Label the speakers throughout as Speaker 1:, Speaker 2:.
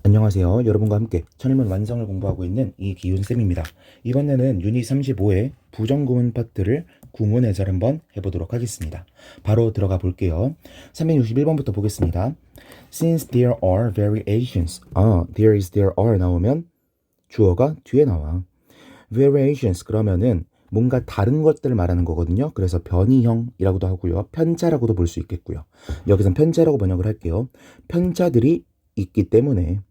Speaker 1: 안녕하세요. 여러분과 함께 천일문 완성을 공부하고 있는 이기훈쌤입니다. 이번에는 유닛 35의 부정구문 파트를 구문 해설 한번 해보도록 하겠습니다. 바로 들어가 볼게요. 361번부터 보겠습니다. Since there are variations. there is, there are 나오면 주어가 뒤에 나와. variations 그러면은 뭔가 다른 것들을 말하는 거거든요. 그래서 변이형이라고도 하고요. 편차라고도 볼 수 있겠고요. 여기선 편차라고 번역을 할게요. 편차들이 있기 때문에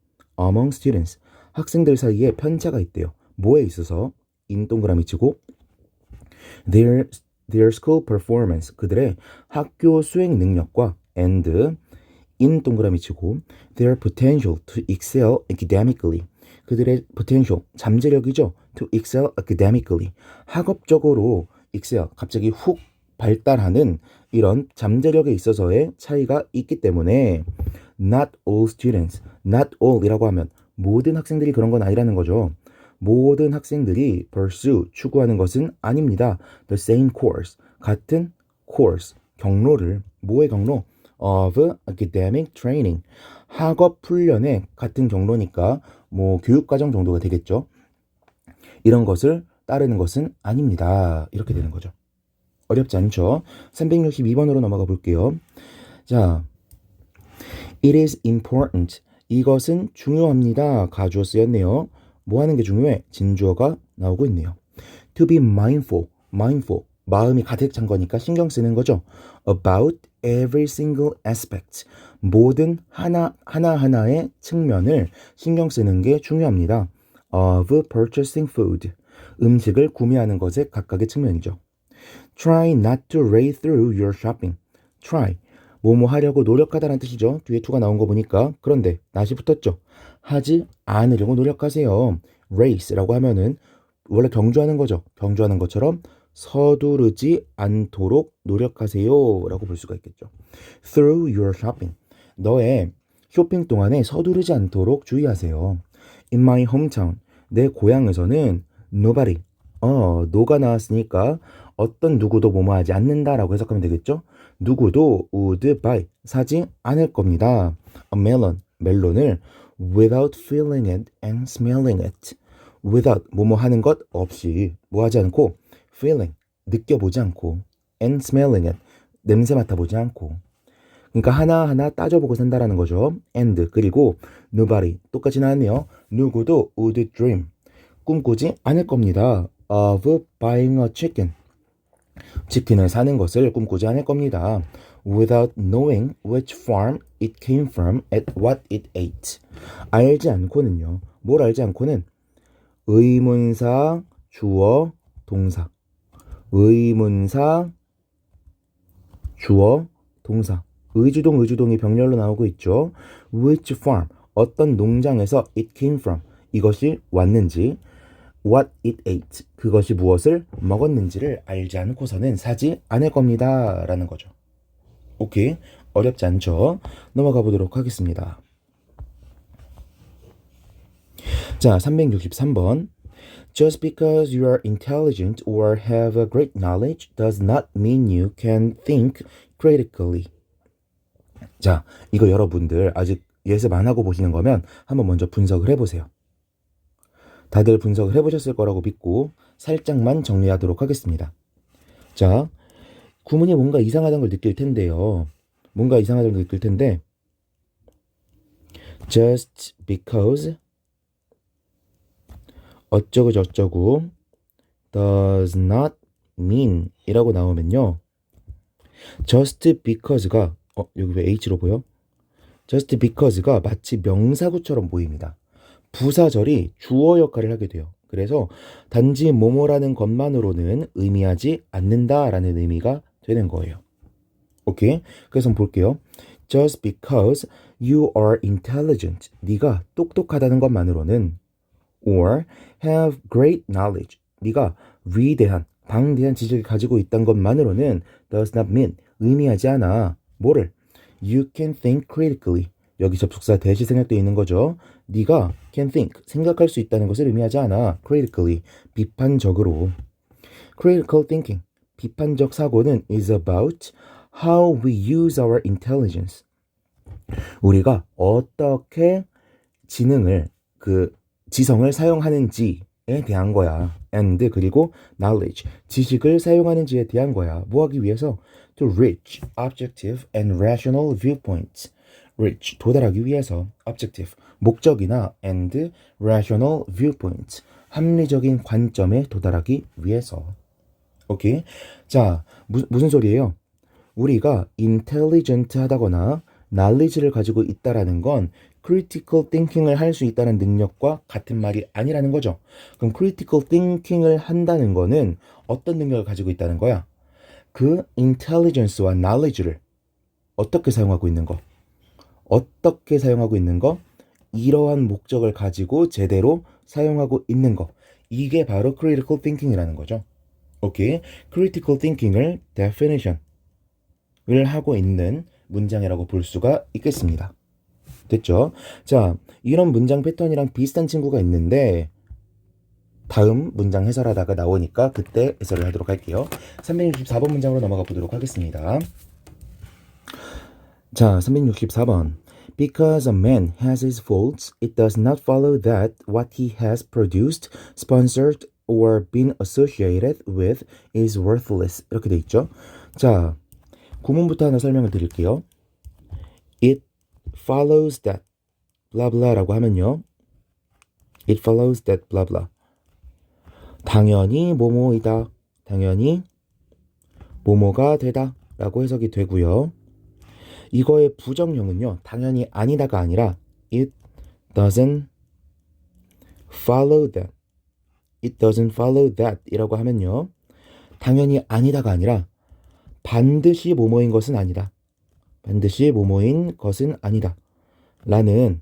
Speaker 1: among students 학생들 사이에 편차가 있대요. 뭐에 있어서? in 동그라미 치고 their school performance 그들의 학교 수행 능력과 and in 동그라미 치고 their potential to excel academically 그들의 potential 잠재력이죠. to excel academically 학업적으로 excel 갑자기 훅 발달하는 이런 잠재력에 있어서의 차이가 있기 때문에 not all students, not all 이라고 하면 모든 학생들이 그런 건 아니라는 거죠. 모든 학생들이 pursue, 추구하는 것은 아닙니다. the same course, 같은 course, 경로를, 뭐의 경로? of academic training, 학업 훈련의 같은 경로니까 뭐 교육과정 정도가 되겠죠. 이런 것을 따르는 것은 아닙니다. 이렇게 되는 거죠. 어렵지 않죠? 362번으로 넘어가 볼게요. 자, It is important. 이것은 중요합니다. 가주어 쓰였네요. 뭐 하는 게 중요해? 진주어가 나오고 있네요. To be mindful. mindful. 마음이 가득 찬 거니까 신경 쓰는 거죠. About every single aspect. 모든 하나하나의 측면을 신경 쓰는 게 중요합니다. Of purchasing food. 음식을 구매하는 것의 각각의 측면이죠. Try not to race through your shopping. Try. 뭐뭐 하려고 노력하다는 뜻이죠. 뒤에 to가 나온 거 보니까. 그런데 낫이 붙었죠. 하지 않으려고 노력하세요. race라고 하면은 원래 경주하는 거죠. 경주하는 것처럼 서두르지 않도록 노력하세요 라고 볼 수가 있겠죠. Through your shopping. 너의 쇼핑 동안에 서두르지 않도록 주의하세요. In my hometown. 내 고향에서는 nobody. no가 나왔으니까 어떤 누구도 뭐뭐 하지 않는다라고 해석하면 되겠죠. 누구도 would buy 사지 않을 겁니다. A melon 멜론을 without feeling it and smelling it. without 뭐뭐 하는 것 없이 뭐 하지 않고 feeling 느껴보지 않고 and smelling it 냄새 맡아보지 않고 그러니까 하나하나 따져보고 산다라는 거죠. and 그리고 nobody 똑같이 나왔네요. 누구도 would dream 꿈꾸지 않을 겁니다. of buying a chicken 치킨을 사는 것을 꿈꾸지 않을 겁니다. Without knowing which farm it came from and what it ate. 알지 않고는요. 뭘 알지 않고는 의문사, 주어, 동사. 의문사, 주어, 동사. 의주동이 병렬로 나오고 있죠. Which farm, 어떤 농장에서 it came from, 이것이 왔는지 what it ate, 그것이 무엇을 먹었는지를 알지 않고서는 사지 않을 겁니다 라는 거죠. 오케이, 어렵지 않죠? 넘어가 보도록 하겠습니다. 자, 363번. Just because you are intelligent or have a great knowledge does not mean you can think critically. 자, 이거 여러분들 아직 예습 안 하고 보시는 거면 한번 먼저 분석을 해보세요. 다들 분석을 해보셨을 거라고 믿고 살짝만 정리하도록 하겠습니다. 자, 구문이 뭔가 이상하다는 걸 느낄 텐데요. 뭔가 이상하다는 걸 느낄 텐데 just because 어쩌고 저쩌고 does not mean 이라고 나오면요. just because가 여기 왜 H로 보여? just because가 마치 명사구처럼 보입니다. 부사절이 주어 역할을 하게 돼요. 그래서 단지 뭐뭐라는 것만으로는 의미하지 않는다라는 의미가 되는 거예요. 오케이? 그래서 한번 볼게요. Just because you are intelligent. 네가 똑똑하다는 것만으로는 or have great knowledge. 네가 위대한, 방대한 지식을 가지고 있다는 것만으로는 does not mean 의미하지 않아. 뭐를? You can think critically. 여기 접속사 대시 생략되어 있는 거죠. 네가 can think, 생각할 수 있다는 것을 의미하지 않아. critically, 비판적으로. critical thinking, 비판적 사고는 is about how we use our intelligence. 우리가 어떻게 지능을 지성을 사용하는지에 대한 거야. and 그리고 knowledge 지식을 사용하는지에 대한 거야. 뭐 하기 위해서? to reach objective and rational viewpoints. reach 도달하기 위해서 objective 목적이나 and rational viewpoints 합리적인 관점에 도달하기 위해서. 오케이. 자, 무슨 소리예요? 우리가 intelligent 하다거나 knowledge를 가지고 있다라는 건 critical thinking을 할 수 있다는 능력과 같은 말이 아니라는 거죠. 그럼 critical thinking을 한다는 거는 어떤 능력을 가지고 있다는 거야? 그 intelligence와 knowledge를 어떻게 사용하고 있는 거? 어떻게 사용하고 있는 거? 이러한 목적을 가지고 제대로 사용하고 있는 거. 이게 바로 critical thinking이라는 거죠. 오케이. critical thinking을 definition을 하고 있는 문장이라고 볼 수가 있겠습니다. 됐죠? 자, 이런 문장 패턴이랑 비슷한 친구가 있는데 다음 문장 해설하다가 나오니까 그때 해설을 하도록 할게요. 364번 문장으로 넘어가 보도록 하겠습니다. 자, 364번. Because a man has his faults, it does not follow that what he has produced, sponsored, or been associated with is worthless. 이렇게 돼 있죠. 자, 구문부터 하나 설명을 드릴게요. It follows that blah blah라고 하면요. It follows that blah blah. 당연히 뭐뭐이다. 당연히 뭐뭐가 되다 라고 해석이 되고요. 이거의 부정형은요. 당연히 아니다가 아니라 It doesn't follow that. It doesn't follow that 이라고 하면요. 당연히 아니다가 아니라 반드시 뭐뭐인 것은 아니다. 반드시 뭐뭐인 것은 아니다. 라는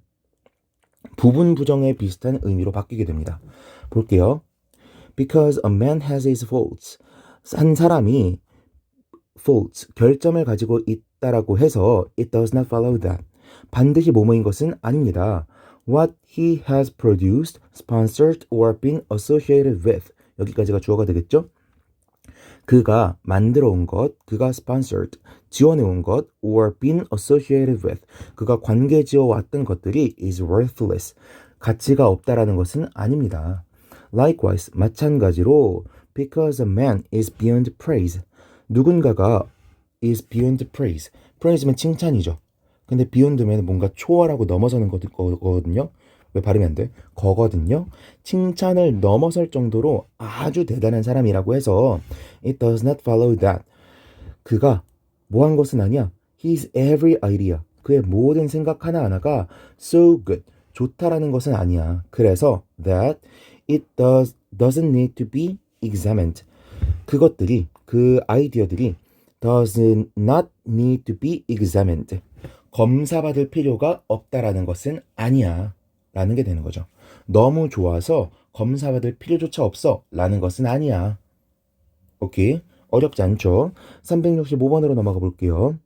Speaker 1: 부분 부정에 비슷한 의미로 바뀌게 됩니다. 볼게요. Because a man has his faults. 한 사람이 faults, 결점을 가지고 있다라고 해서 it does not follow that. 반드시 뭐뭐인 것은 아닙니다. What he has produced, sponsored, or been associated with. 여기까지가 주어가 되겠죠? 그가 만들어 온 것, 그가 sponsored, 지원해 온 것, or been associated with, 그가 관계 지어 왔던 것들이 is worthless, 가치가 없다라는 것은 아닙니다. Likewise, 마찬가지로 because a man is beyond praise, 누군가가 is beyond praise, praise면 칭찬이죠. 근데 beyond면 뭔가 초월하고 넘어서는 거거든요. 왜 발음이 안 돼? 거거든요. 칭찬을 넘어설 정도로 아주 대단한 사람이라고 해서 it does not follow that. 그가 뭐 한 것은 아니야. His every idea. 그의 모든 생각 하나하나가 so good. 좋다라는 것은 아니야. 그래서 that it doesn't need to be examined. 그것들이, 그 아이디어들이 does not need to be examined. 검사받을 필요가 없다라는 것은 아니야. 라는 게 되는 거죠. 너무 좋아서 검사받을 필요조차 없어 라는 것은 아니야. 오케이? 어렵지 않죠? 365번으로 넘어가 볼게요.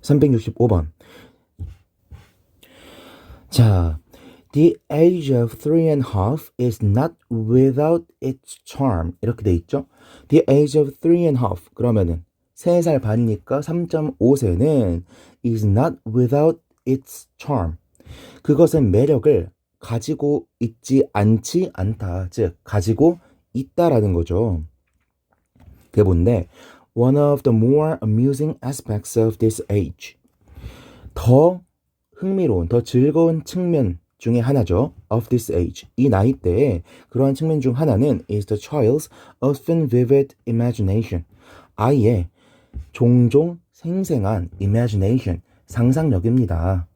Speaker 1: 365번. 자, The age of 3.5 is not without its charm. 이렇게 돼 있죠? The age of 3.5. 그러면은 3살 반이니까 3.5세는 is not without its charm. 그것은 매력을 가지고 있지 않지 않다. 즉, 가지고 있다라는 거죠. 그게 뭔데? One of the more amusing aspects of this age. 더 흥미로운, 더 즐거운 측면 중에 하나죠. Of this age. 이 나이대에 그러한 측면 중 하나는 is the child's often vivid imagination. 아이의 종종 생생한 imagination, 상상력입니다.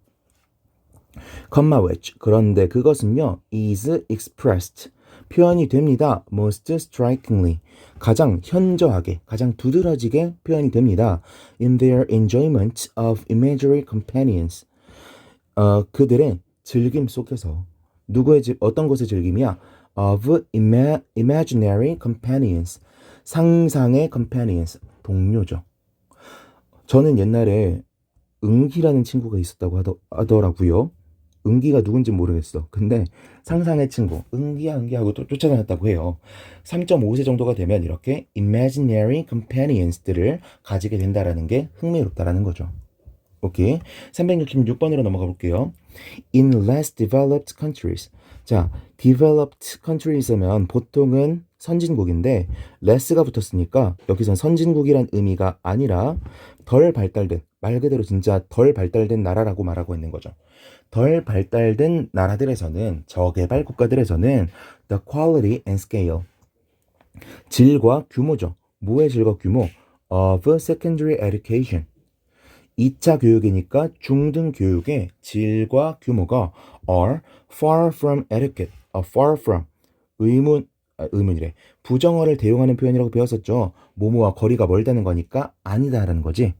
Speaker 1: comma which. 그런데 그것은요, is expressed. 표현이 됩니다. most strikingly. 가장 현저하게, 가장 두드러지게 표현이 됩니다. in their enjoyment of imaginary companions. 그들의 즐김 속에서. 어떤 것의 즐김이야? of imaginary companions. 상상의 companions. 동료죠. 저는 옛날에 응기라는 친구가 있었다고 하더라고요. 응기가 누군지 모르겠어. 근데 상상의 친구, 응기야 하고 또 쫓아다녔다고 해요. 3.5세 정도가 되면 이렇게 imaginary companions들을 가지게 된다라는 게 흥미롭다라는 거죠. 오케이. 366번으로 넘어가 볼게요. In less developed countries. 자, developed countries면 보통은 선진국인데 less가 붙었으니까 여기선 선진국이란 의미가 아니라 덜 발달된, 말 그대로 진짜 덜 발달된 나라라고 말하고 있는 거죠. 덜 발달된 나라들에서는, 저개발 국가들에서는 the quality and scale, 질과 규모죠. 뭐의 질과 규모? of secondary education. 2차 교육이니까 중등 교육의 질과 규모가 are far from adequate. far from 의문이래. 부정어를 대용하는 표현이라고 배웠었죠. 뭐뭐와 거리가 멀다는 거니까 아니다라는 거지.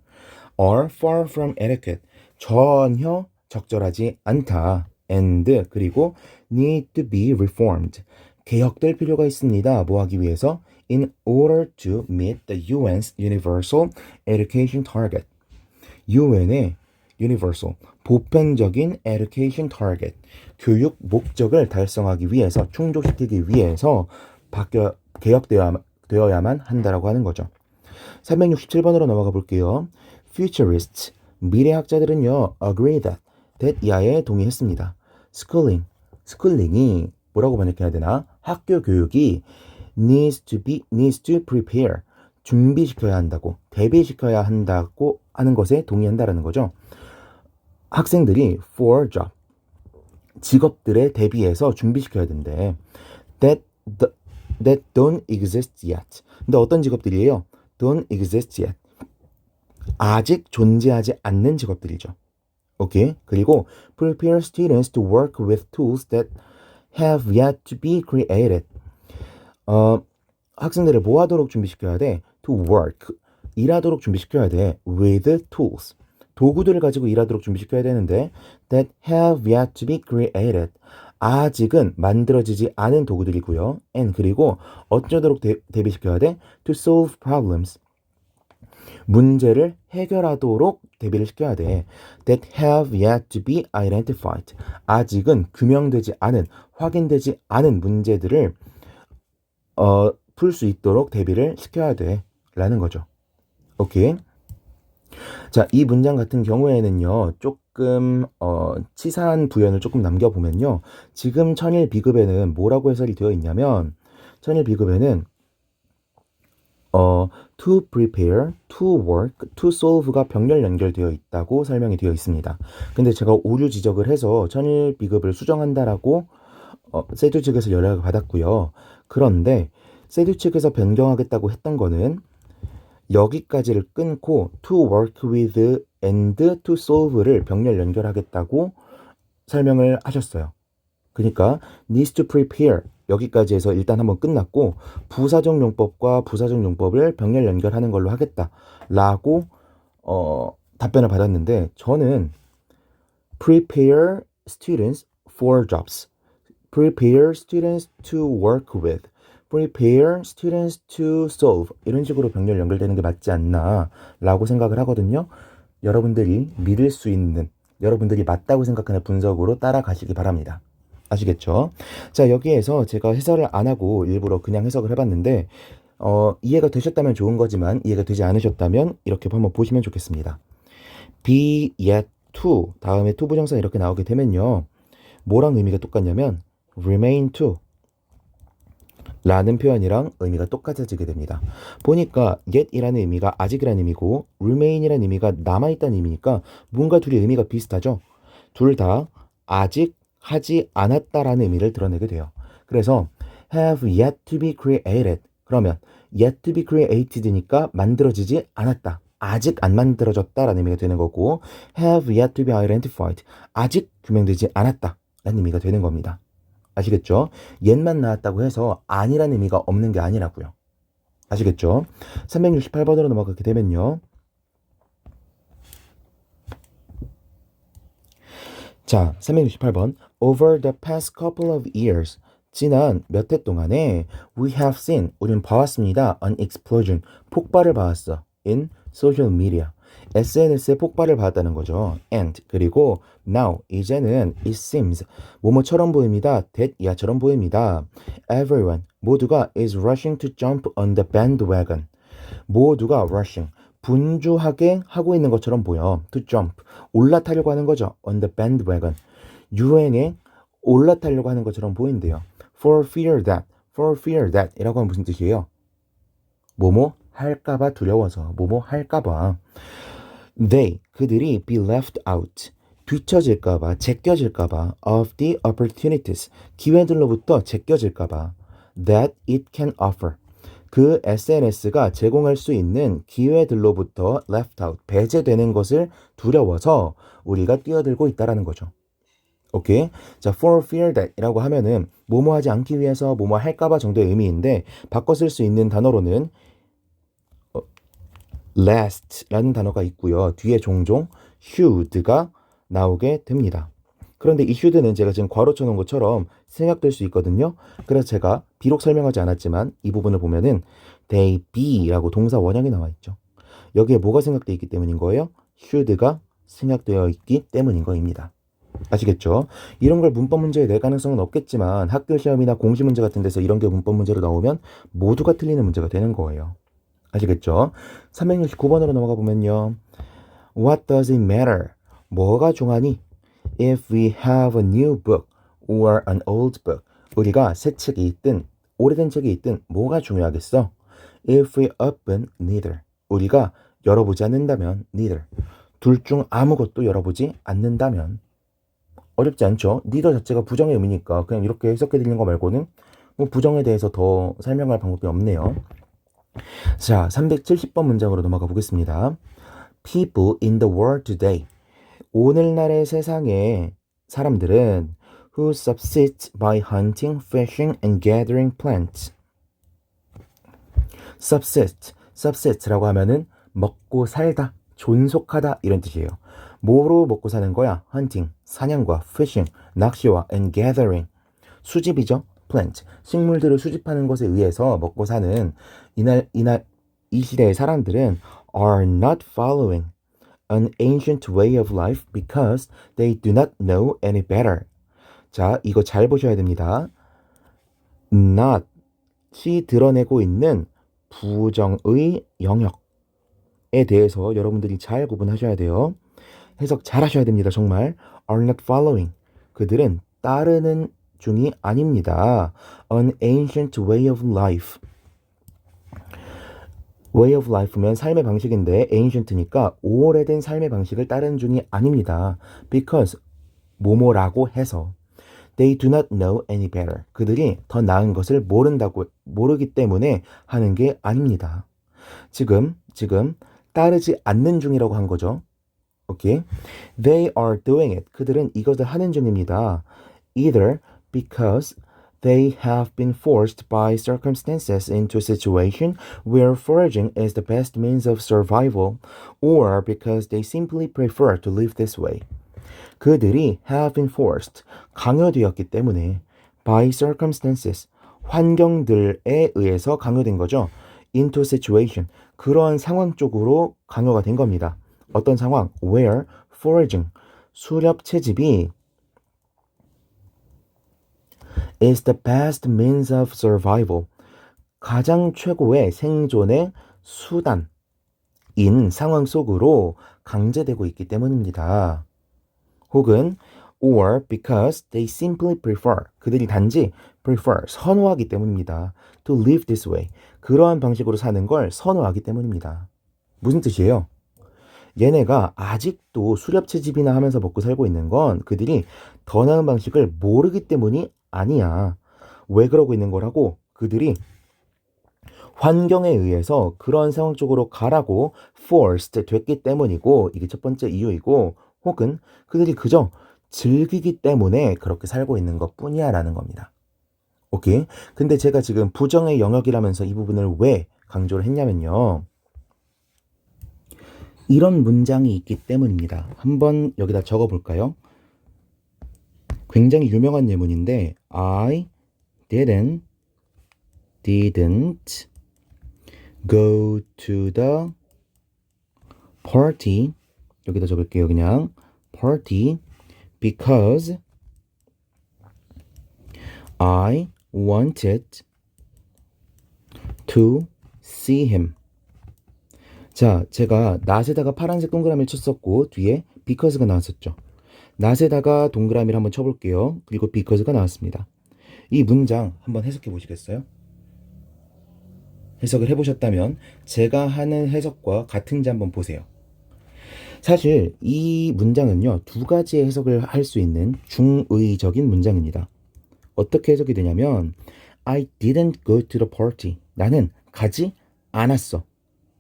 Speaker 1: are far from adequate. 전혀 적절하지 않다. and 그리고 need to be reformed. 개혁될 필요가 있습니다. 뭐 하기 위해서? in order to meet the UN's universal education target. UN의 universal, 보편적인 education target, 교육 목적을 달성하기 위해서, 충족시키기 위해서 개혁되어야만 한다라고 하는 거죠. 367번으로 넘어가 볼게요. Futurists, 미래학자들은요, agree that 이하에 동의했습니다. schooling이 뭐라고 번역해야 되나? 학교 교육이 needs to prepare, 준비시켜야 한다고, 대비시켜야 한다고 하는 것에 동의한다라는 거죠. 학생들이 for job, 직업들에 대비해서 준비시켜야 된대. that don't exist yet. 근데 어떤 직업들이에요? don't exist yet. 아직 존재하지 않는 직업들이죠. 오케이. 그리고 prepare students to work with tools that have yet to be created. 학생들을 뭐 하도록 준비시켜야 돼? to work, 일하도록 준비시켜야 돼. with tools, 도구들을 가지고 일하도록 준비시켜야 되는데 that have yet to be created, 아직은 만들어지지 않은 도구들이고요. and 그리고 어쩌도록 대비시켜야 돼? to solve problems, 문제를 해결하도록 대비를 시켜야 돼. that have yet to be identified, 아직은 규명되지 않은, 확인되지 않은 문제들을 풀 수 있도록 대비를 시켜야 돼 라는 거죠. 오케이. 자, 이 문장 같은 경우에는요, 조금 치사한 부연을 조금 남겨보면요, 지금 천일 비급에는 뭐라고 해설이 되어 있냐면, 천일 비급에는 to prepare, to work, to solve가 병렬 연결되어 있다고 설명이 되어 있습니다. 근데 제가 오류 지적을 해서 천일 비급을 수정한다라고 세두 측에서 연락을 받았고요. 그런데 세두 측에서 변경하겠다고 했던 거는 여기까지를 끊고 to work with and to solve를 병렬 연결하겠다고 설명을 하셨어요. 그러니까 needs to prepare 여기까지 해서 일단 한번 끝났고, 부사적 용법과 부사적 용법을 병렬 연결하는 걸로 하겠다라고 답변을 받았는데, 저는 prepare students for jobs, prepare students to work with, prepare students to solve, 이런 식으로 병렬 연결되는 게 맞지 않나 라고 생각을 하거든요. 여러분들이 믿을 수 있는, 여러분들이 맞다고 생각하는 분석으로 따라가시기 바랍니다. 아시겠죠? 자, 여기에서 제가 해설을 안 하고 일부러 그냥 해석을 해봤는데 이해가 되셨다면 좋은 거지만 이해가 되지 않으셨다면 이렇게 한번 보시면 좋겠습니다. be yet to 다음에 to 부정사 이렇게 나오게 되면요, 뭐랑 의미가 똑같냐면 remain to 라는 표현이랑 의미가 똑같아지게 됩니다. 보니까 yet이라는 의미가 아직이라는 의미고 remain이라는 의미가 남아있다는 의미니까 뭔가 둘이 의미가 비슷하죠. 둘 다 아직 하지 않았다라는 의미를 드러내게 돼요. 그래서 have yet to be created, 그러면 yet to be created니까 만들어지지 않았다, 아직 안 만들어졌다라는 의미가 되는 거고, have yet to be identified, 아직 규명되지 않았다라는 의미가 되는 겁니다. 아시겠죠? yet만 나왔다고 해서 아니라는 의미가 없는 게 아니라고요. 아시겠죠? 368번으로 넘어가게 되면요, 자, 368번. Over the past couple of years, 지난 몇 해 동안에 we have seen, 우리는 봐왔습니다. an explosion, 폭발을 봐왔어. in social media, SNS에 폭발을 봐왔다는 거죠. and 그리고 now, 이제는 it seems, 뭐뭐처럼 보입니다. that 이하처럼 보입니다. everyone, 모두가 is rushing to jump on the bandwagon, 모두가 rushing, 분주하게 하고 있는 것처럼 보여. To jump. 올라타려고 하는 거죠. On the bandwagon. 유행에 올라타려고 하는 것처럼 보인대요. For fear that. For fear that. 이라고 하면 무슨 뜻이에요? 뭐뭐 할까봐 두려워서. 뭐뭐 할까봐. They. 그들이 be left out. 뒤처질까봐, 제껴질까봐 of the opportunities. 기회들로부터 제껴질까봐. That it can offer. 그 SNS가 제공할 수 있는 기회들로부터 left out, 배제되는 것을 두려워서 우리가 뛰어들고 있다라는 거죠. 오케이? 자, for fear that 이라고 하면은 뭐뭐 하지 않기 위해서 뭐뭐 할까봐 정도의 의미인데 바꿔 쓸 수 있는 단어로는 last라는 단어가 있고요. 뒤에 종종 should가 나오게 됩니다. 그런데 이 should는 제가 지금 괄호 쳐놓은 것처럼 생략될 수 있거든요. 그래서 제가 비록 설명하지 않았지만 이 부분을 보면은 they be라고 동사 원형이 나와 있죠. 여기에 뭐가 생략되어 있기 때문인 거예요? should가 생략되어 있기 때문인 거입니다. 아시겠죠? 이런 걸 문법 문제에 낼 가능성은 없겠지만 학교 시험이나 공시 문제 같은 데서 이런 게 문법 문제로 나오면 모두가 틀리는 문제가 되는 거예요. 아시겠죠? 369번으로 넘어가 보면요. What does it matter? 뭐가 중하니? If we have a new book or an old book. 우리가 새 책이 있든 오래된 책이 있든 뭐가 중요하겠어? If we open neither. 우리가 열어보지 않는다면 neither. 둘 중 아무것도 열어보지 않는다면 어렵지 않죠? neither 자체가 부정의 의미니까 그냥 이렇게 해석해 드리는 거 말고는 뭐 부정에 대해서 더 설명할 방법이 없네요. 자, 370번 문장으로 넘어가 보겠습니다. People in the world today. 오늘날의 세상에 사람들은 who subsist by hunting, fishing, and gathering plants. subsist라고 하면은 먹고 살다, 존속하다 이런 뜻이에요. 뭐로 먹고 사는 거야? hunting, 사냥과 fishing, 낚시와 and gathering, 수집이죠. plant, 식물들을 수집하는 것에 의해서 먹고 사는 이 시대의 사람들은 are not following an ancient way of life because they do not know any better. 자, 이거 잘 보셔야 됩니다. not이 드러내고 있는 부정의 영역에 대해서 여러분들이 잘 구분하셔야 돼요. 해석 잘 하셔야 됩니다. 정말. are not following. 그들은 따르는 중이 아닙니다. an ancient way of life. way of life면 삶의 방식인데 ancient니까 오래된 삶의 방식을 따르는 중이 아닙니다. because 뭐뭐라고 해서 they do not know any better. 그들이 더 나은 것을 모르기 때문에 하는 게 아닙니다. 지금 따르지 않는 중이라고 한 거죠. 오케이. They are doing it. 그들은 이것을 하는 중입니다. Either because they have been forced by circumstances into a situation where foraging is the best means of survival, or because they simply prefer to live this way. 그들이 have been forced, 강요되었기 때문에 by circumstances, 환경들에 의해서 강요된 거죠. into a situation, 그러한 상황 쪽으로 강요가 된 겁니다. 어떤 상황? where foraging, 수렵 채집이 is the best means of survival, 가장 최고의 생존의 수단인 상황 속으로 강제되고 있기 때문입니다. 혹은 or because they simply prefer, 그들이 단지 prefer, 선호하기 때문입니다. to live this way, 그러한 방식으로 사는 걸 선호하기 때문입니다. 무슨 뜻이에요? 얘네가 아직도 수렵채집이나 하면서 먹고 살고 있는 건 그들이 더 나은 방식을 모르기 때문이 아니야. 왜 그러고 있는 거라고? 그들이 환경에 의해서 그런 상황 쪽으로 가라고 forced 됐기 때문이고, 이게 첫 번째 이유이고, 혹은 그들이 그저 즐기기 때문에 그렇게 살고 있는 것 뿐이야 라는 겁니다. 오케이? 근데 제가 지금 부정의 영역이라면서 이 부분을 왜 강조를 했냐면요, 이런 문장이 있기 때문입니다. 한번 여기다 적어볼까요? 굉장히 유명한 예문인데 I didn't go to the party, 여기다 적을게요. 그냥 party because I wanted to see him. 자, 제가 not에다가 파란색 동그라미를 쳤었고 뒤에 because가 나왔었죠. not에다가 동그라미를 한번 쳐볼게요. 그리고 because가 나왔습니다. 이 문장 한번 해석해 보시겠어요? 해석을 해보셨다면 제가 하는 해석과 같은지 한번 보세요. 사실 이 문장은요, 두 가지의 해석을 할 수 있는 중의적인 문장입니다. 어떻게 해석이 되냐면 I didn't go to the party. 나는 가지 않았어.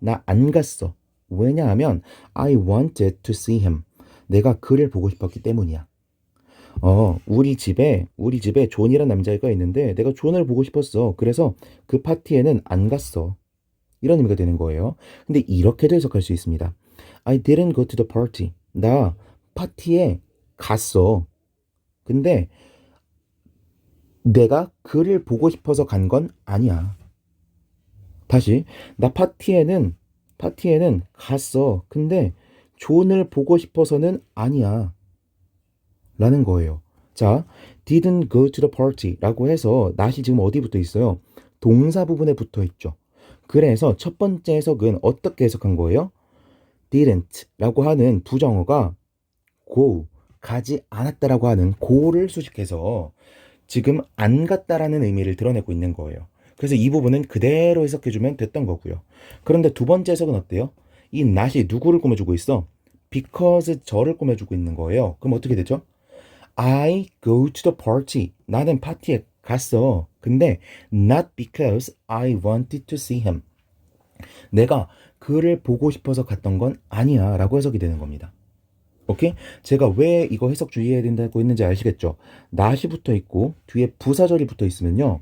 Speaker 1: 나 안 갔어. 왜냐하면 I wanted to see him. 내가 그를 보고 싶었기 때문이야. 우리 집에 존이란 남자애가 있는데 내가 존을 보고 싶었어. 그래서 그 파티에는 안 갔어. 이런 의미가 되는 거예요. 근데 이렇게도 해석할 수 있습니다. I didn't go to the party. 나 파티에 갔어. 근데 내가 그를 보고 싶어서 간 건 아니야. 다시, 나 파티에는 갔어. 근데 존을 보고 싶어서는 아니야. 라는 거예요. 자, didn't go to the party 라고 해서 not이 지금 어디 붙어 있어요? 동사 부분에 붙어 있죠. 그래서 첫 번째 해석은 어떻게 해석한 거예요? didn't 라고 하는 부정어가 go, 가지 않았다라고 하는 go를 수식해서 지금 안 갔다라는 의미를 드러내고 있는 거예요. 그래서 이 부분은 그대로 해석해주면 됐던 거고요. 그런데 두 번째 해석은 어때요? 이 not이 누구를 꾸며주고 있어? because 저를 꾸며주고 있는 거예요. 그럼 어떻게 되죠? I go to the party. 나는 파티에 갔어. 근데 not because I wanted to see him. 내가 그를 보고 싶어서 갔던 건 아니야 라고 해석이 되는 겁니다. 오케이? 제가 왜 이거 해석 주의해야 된다고 했는지 아시겠죠? not이 붙어 있고 뒤에 부사절이 붙어 있으면요,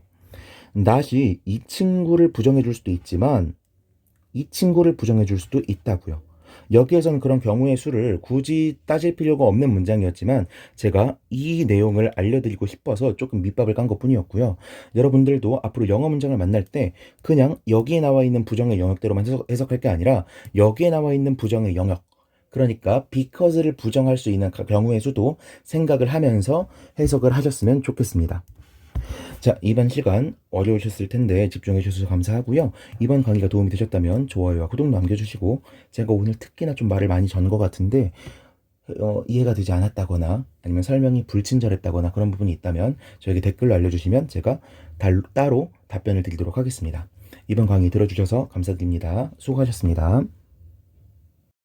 Speaker 1: not이 이 친구를 부정해 줄 수도 있지만 이 친구를 부정해 줄 수도 있다고요. 여기에서는 그런 경우의 수를 굳이 따질 필요가 없는 문장이었지만 제가 이 내용을 알려드리고 싶어서 조금 밑밥을 깐 것뿐이었고요. 여러분들도 앞으로 영어 문장을 만날 때 그냥 여기에 나와 있는 부정의 영역대로만 해석할 게 아니라 여기에 나와 있는 부정의 영역, 그러니까 because를 부정할 수 있는 경우의 수도 생각을 하면서 해석을 하셨으면 좋겠습니다. 자, 이번 시간 어려우셨을 텐데 집중해 주셔서 감사하고요. 이번 강의가 도움이 되셨다면 좋아요와 구독 남겨주시고, 제가 오늘 특히나 좀 말을 많이 전 것 같은데 이해가 되지 않았다거나 아니면 설명이 불친절했다거나 그런 부분이 있다면 저에게 댓글로 알려주시면 제가 따로 답변을 드리도록 하겠습니다. 이번 강의 들어주셔서 감사드립니다. 수고하셨습니다.